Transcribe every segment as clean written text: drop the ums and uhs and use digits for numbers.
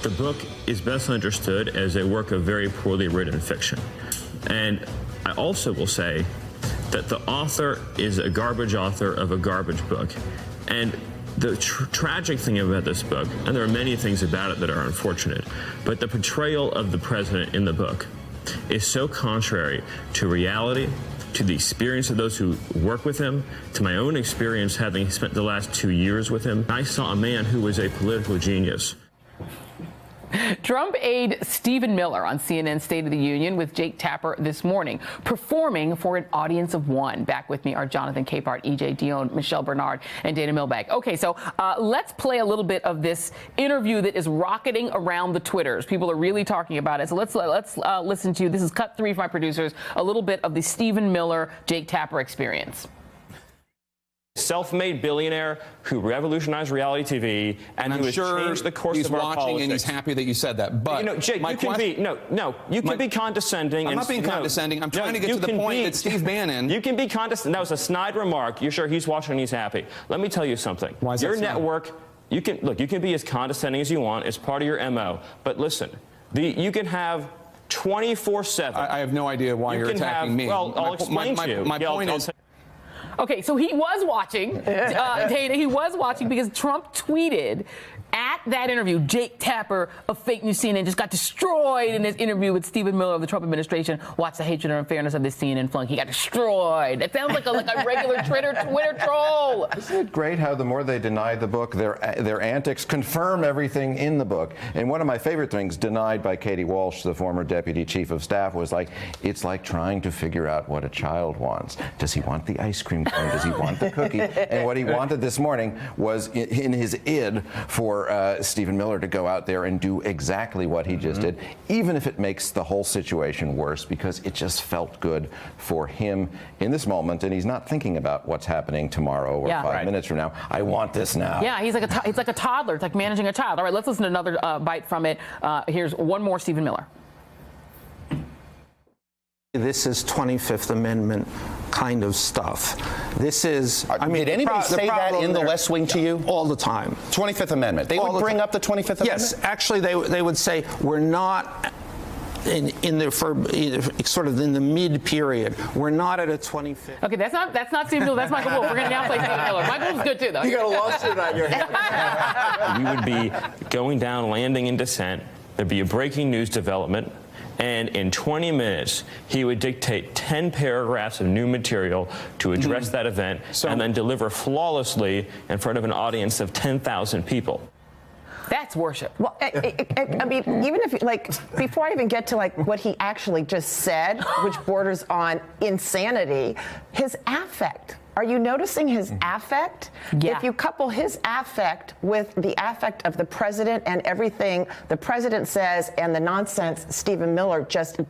the book is best understood as a work of very poorly written fiction. And I also will say that the author is a garbage author of a garbage book. And the tragic thing about this book, and there are many things about it that are unfortunate, but the portrayal of the president in the book is so contrary to reality, to the experience of those who work with him, to my own experience having spent the last 2 years with him. I saw a man who was a political genius. Trump aide Stephen Miller on CNN's State of the Union with Jake Tapper this morning, performing for an audience of one. Back with me are Jonathan Capehart, E.J. Dion, Michelle Bernard, and Dana Milbank. Okay, so let's play a little bit of this interview that is rocketing around the Twitters. People are really talking about it. So let's listen to, this is cut 3 from my producers, a little bit of the Stephen Miller, Jake Tapper experience. Self-made billionaire who revolutionized reality TV and who has changed the course of our politics. He's watching and he's happy that you said that. But Jake, you can be condescending. I'm not being condescending. I'm trying to get to the point that Steve Bannon. You can be condescending. That was a snide remark. You're sure he's watching and he's happy. Let me tell you something. Why is your that network? You can be as condescending as you want. It's part of your MO. But listen, you can have 24/7. I have no idea why you're attacking me. Well, I'll explain to you. My point is. Okay, so he was watching, Dana, he was watching because Trump tweeted at that interview, Jake Tapper of fake news CNN just got destroyed in his interview with Stephen Miller of the Trump administration. Watch the hatred and unfairness of this CNN flunk. He got destroyed. That sounds like a regular Twitter troll. Isn't it great how the more they deny the book, their antics confirm everything in the book? And one of my favorite things denied by Katie Walsh, the former deputy chief of staff, was like, it's like trying to figure out what a child wants. Does he want the ice cream cone? Does he want the cookie? And what he wanted this morning was in his id for Stephen Miller to go out there and do exactly what he just did, even if it makes the whole situation worse, because it just felt good for him in this moment, and he's not thinking about what's happening tomorrow or 5 minutes from now. I want this now. Yeah, he's like a toddler. It's like managing a child. All right, let's listen to another bite from it. Here's one more Stephen Miller. This is 25th Amendment kind of stuff. This is, I mean, did anybody say that in the West Wing to you? All the time. 25th Amendment. They would bring up the 25th Amendment? Yes, actually, they would say, we're not sort of in the mid-period. We're not at a 25th. Okay, that's not Stephen Miller. That's Michael Wolff. We're going to now play Stephen Miller. Michael Wolff's good, too, though. You got a lawsuit on your hands. We would be going down, landing in dissent. There'd be a breaking news development. And in 20 minutes, he would dictate 10 paragraphs of new material to address that event and then deliver flawlessly in front of an audience of 10,000 people. That's worship. Well, I mean, even if, before I even get to, what he actually just said, which borders on insanity, his affect. Are you noticing his affect? Yeah. If you couple his affect with the affect of the president and everything the president says and the nonsense Stephen Miller just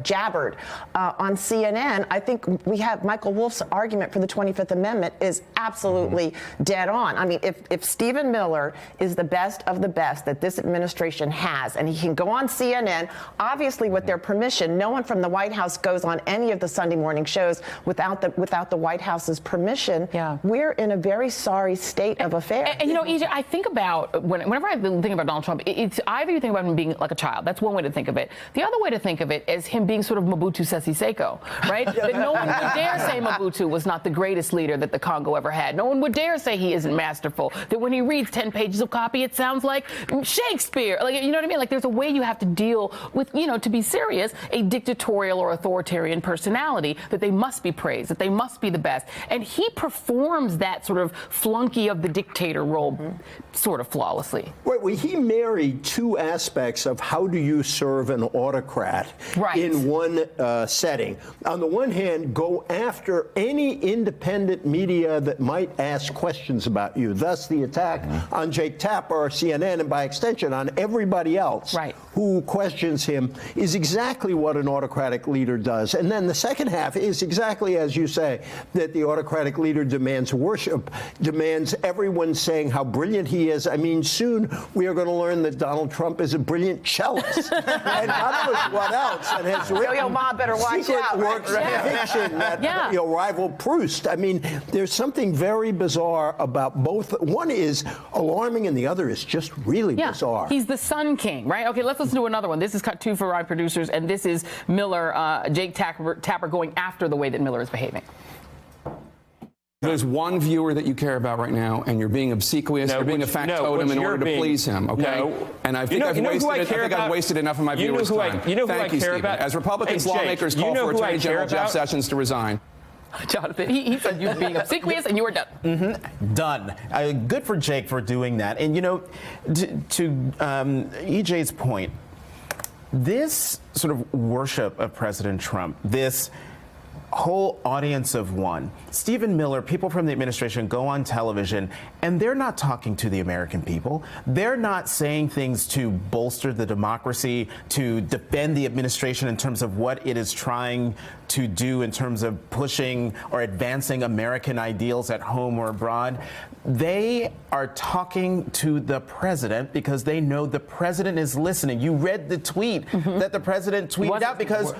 jabbered on CNN, I think we have Michael Wolff's argument for the 25th Amendment is absolutely dead on. I mean, if Stephen Miller is the best of the best that this administration has, and he can go on CNN, obviously with their permission, no one from the White House goes on any of the Sunday morning shows without the White House's permission. Yeah. We're in a very sorry state of affairs. And EJ, I think about, whenever I think about Donald Trump, it's either you think about him being like a child. That's one way to think of it. The other way to think of it is him being sort of Mobutu Sese Seko, right? That no one would dare say Mobutu was not the greatest leader that the Congo ever had. No one would dare say he isn't masterful. That when he reads 10 pages of copy, it sounds like Shakespeare. You know what I mean? There's a way you have to deal with, to be serious, a dictatorial or authoritarian personality, that they must be praised, that they must be the best. And he performs that sort of flunky of the dictator role sort of flawlessly. Well, he married two aspects of how do you serve an autocrat in one setting. On the one hand, go after any independent media that might ask questions about you. Thus, the attack on Jake Tapper or CNN, and by extension on everybody else who questions him, is exactly what an autocratic leader does. And then the second half is exactly as you say, that the autocratic leader demands worship, demands everyone saying how brilliant he is. I mean, soon we are going to learn that Donald Trump is a brilliant cellist. And God knows what else. and has written Yo-Yo Ma better watch secret out. works of fiction that rival Proust. I mean, there's something very bizarre about both. One is alarming, and the other is just really bizarre. He's the Sun King, right? Okay, let's listen to another one. This is cut 2 for our producers, and this is Miller, Jake Tapper going after the way that Miller is behaving. There's one viewer that you care about right now, and you're being obsequious, you're being a factotum in order to please him, okay? And I think I've wasted enough of my viewers' time. You know who I Thank you, care Stephen. about? As Republicans, lawmakers call for Attorney General Jeff Sessions to resign. Jonathan, he said you were being obsequious and you were done. Done. Good for Jake for doing that. And, you know, to EJ's point, this sort of worship of President Trump, this whole audience of one. Stephen Miller, people from the administration go on television, and they're not talking to the American people. They're not saying things to bolster the democracy, to defend the administration in terms of what it is trying to do in terms of pushing or advancing American ideals at home or abroad. They are talking to the president because they know the president is listening. You read the tweet that the president tweeted out because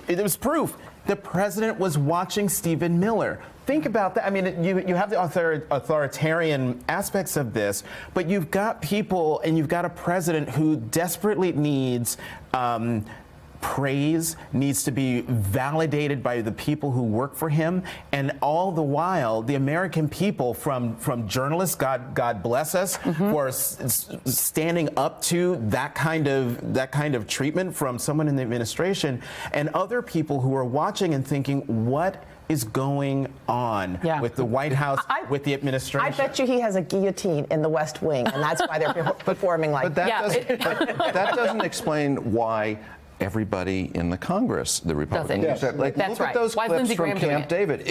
it was proof. The president was watching Stephen Miller. Think about that. I mean, you have the authoritarian aspects of this, but you've got people and you've got a president who desperately needs praise, needs to be validated by the people who work for him, and all the while, the American people, from journalists, God bless us, for standing up to that kind of treatment from someone in the administration, and other people who are watching and thinking, what is going on with the White House, with the administration? I bet you he has a guillotine in the West Wing, and that's why they're performing like that. But that doesn't explain why everybody in the Congress, the Republicans, look at those clips from Camp David.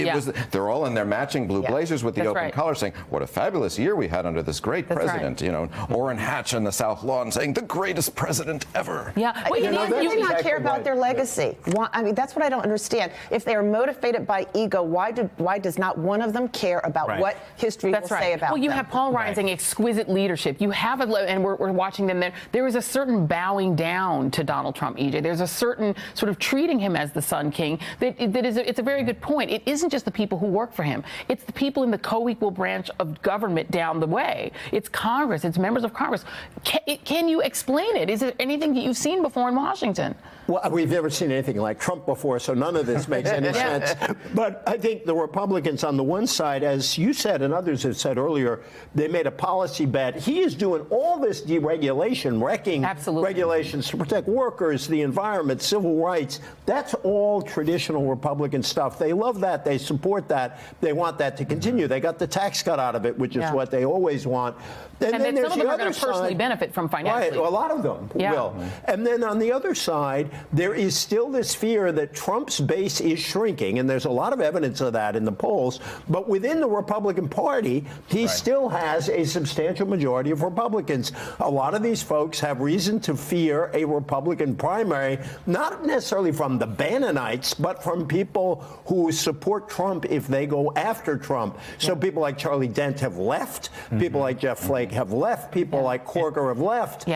They're all in their matching blue blazers with the open collar, saying, "What a fabulous year we had under this great president." You know, Orrin Hatch on the South Lawn saying, "The greatest president ever." Yeah, well, you do not care about their legacy. Why, I mean, that's what I don't understand. If they are motivated by ego, why does not one of them care about what history will say about them? Well, you have Paul Ryan saying exquisite leadership. You have and we're watching them there. There is a certain bowing down to Donald Trump, EJ. There's a certain sort of treating him as the Sun King it's a very good point. It isn't just the people who work for him. It's the people in the co-equal branch of government down the way. It's Congress. It's members of Congress. Can you explain it? Is there anything that you've seen before in Washington? Well, we've never seen anything like Trump before, so none of this makes any sense. But I think the Republicans on the one side, as you said and others have said earlier, they made a policy bet. He is doing all this deregulation, wrecking regulations to protect workers, the environment, civil rights. That's all traditional Republican stuff. They love that. They support that. They want that to continue. They got the tax cut out of it, which is what they always want. And then some of them are going to personally benefit from financially. Right, well, a lot of them will. And then on the other side, there is still this fear that Trump's base is shrinking, and there's a lot of evidence of that in the polls. But within the Republican Party, he still has a substantial majority of Republicans. A lot of these folks have reason to fear a Republican primary, not necessarily from the Bannonites, but from people who support Trump if they go after Trump. So people like Charlie Dent have left. People like Jeff Flake have left. People like Corker have left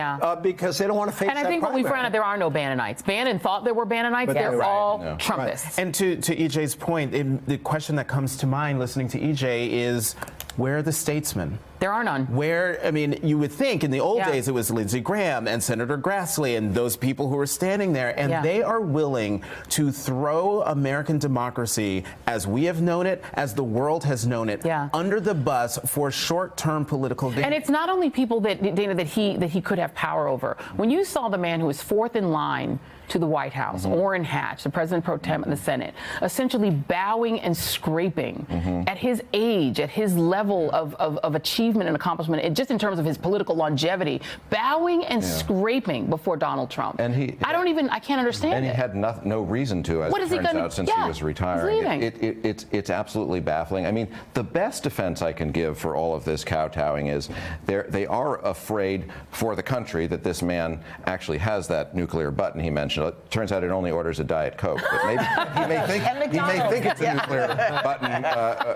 because they don't want to face that primary. And I think what we found out, there are no Bannonites. Bannon thought there were Bannonites. But they're all Trumpists. And to EJ's point, the question that comes to mind listening to EJ is, where are the statesmen? There are none. I mean, you would think in the old days it was Lindsey Graham and Senator Grassley and those people who were standing there, and they are willing to throw American democracy as we have known it, as the world has known it, under the bus for short-term political gain. And it's not only people that, Dana, that he could have power over. When you saw the man who was fourth in line to the White House, Orrin Hatch, the president pro tem in the Senate, essentially bowing and scraping at his age, at his level of achievement and accomplishment, and just in terms of his political longevity, bowing and scraping before Donald Trump. And I can't understand it. And he had no reason to, as it turns out, since he was retiring. It's absolutely baffling. I mean, the best defense I can give for all of this kowtowing is they are afraid for the country that this man actually has that nuclear button he mentioned. It turns out it only orders a Diet Coke, but maybe he may think it's a nuclear button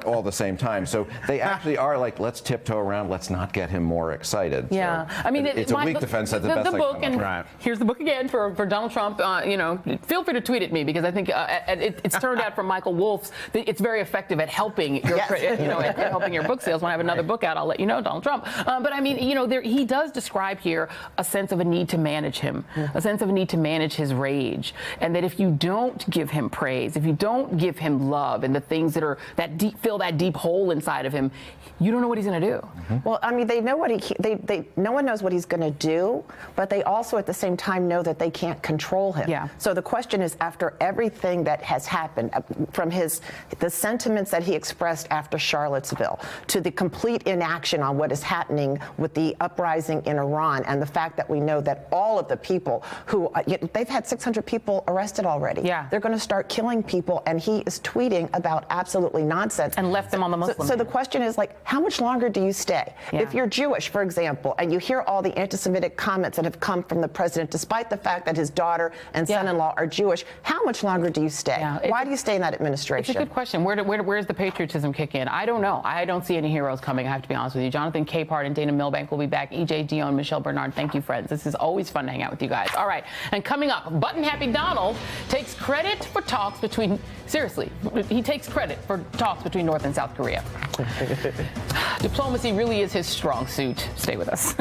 all the same time. So they actually are like, let's tiptoe around, let's not get him more excited. Yeah, So I mean, it's a weak defense at the best. The book, and here's the book again for Donald Trump. You know, feel free to tweet at me because I think it's turned out from Michael Wolff's that it's very effective at helping your, at helping your book sales. When I have another book out, I'll let you know, Donald Trump. But I mean, you know, he does describe here a sense of a need to manage him, a sense of a need to manage his rage, and that if you don't give him praise, if you don't give him love and the things that are fill that deep hole inside of him, you don't know what he's going to do. Well, I mean, they know what no one knows what he's going to do, but they also at the same time know that they can't control him. Yeah. So the question is, after everything that has happened, from the sentiments that he expressed after Charlottesville, to the complete inaction on what is happening with the uprising in Iran, and the fact that we know that all of the people who they've had 600 people arrested already. Yeah. They're going to start killing people, and he is tweeting about absolutely nonsense and left them on the Muslim. So the question is, like, how much longer do you stay? Yeah. If you're Jewish, for example, and you hear all the anti-Semitic comments that have come from the president, despite the fact that his daughter and son-in-law are Jewish, how much longer do you stay? Yeah. Why do you stay in that administration? It's a good question. Where does the patriotism kick in? I don't know. I don't see any heroes coming, I have to be honest with you. Jonathan Capehart and Dana Milbank will be back. EJ Dion, Michelle Bernard, thank you, friends. This is always fun to hang out with you guys. All right, and coming up, Button-Happy Donald takes credit for talks between, seriously, he takes credit for talks between North and South Korea. Diplomacy really is his strong suit. Stay with us.